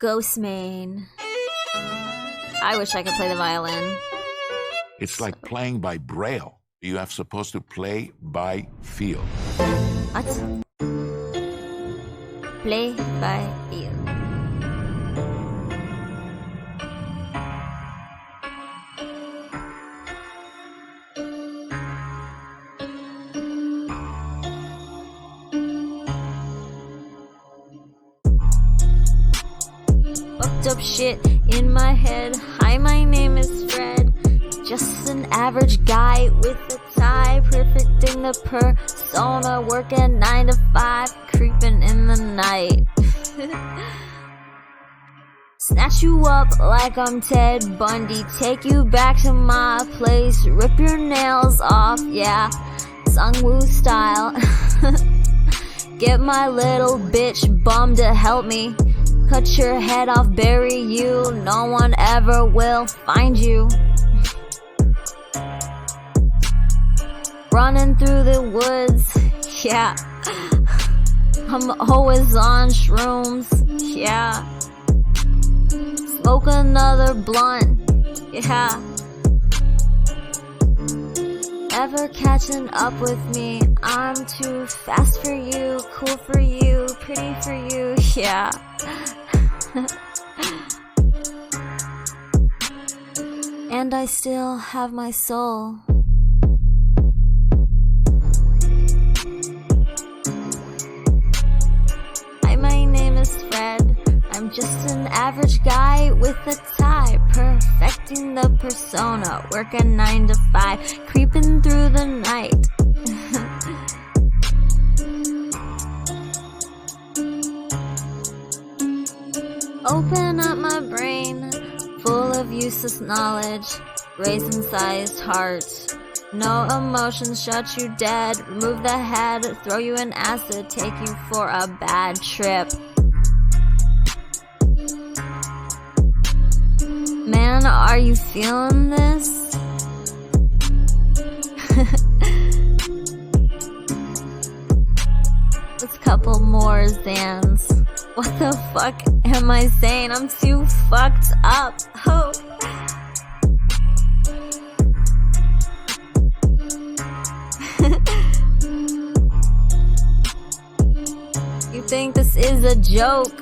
Ghost main. I wish I could play the violin. It's like playing by braille. You are supposed to play by feel. What? Play by ear. Fucked up shit in my head. Hi, my name is Fred. Just an average guy with a tie, perfecting the persona, working 9 to 5, creeping in the night. Snatch you up like I'm Ted Bundy, take you back to my place, rip your nails off, yeah, Sung-woo style. Get my little bitch bum to help me, cut your head off, bury you, no one ever will find you. Running through the woods, yeah. I'm always on shrooms, yeah. Smoke another blunt, yeah. Ever catching up with me? I'm too fast for you, cool for you, pretty for you, yeah. And I still have my soul. I'm just an average guy with a tie, perfecting the persona, working 9 to 5, creeping through the night. Open up my brain, full of useless knowledge, raisin-sized heart. No emotions, shut you dead, remove the head, throw you in acid, take you for a bad trip. Man, are you feeling this? Let's couple more Zans. What the fuck am I saying? I'm too fucked up. Oh. You think this is a joke?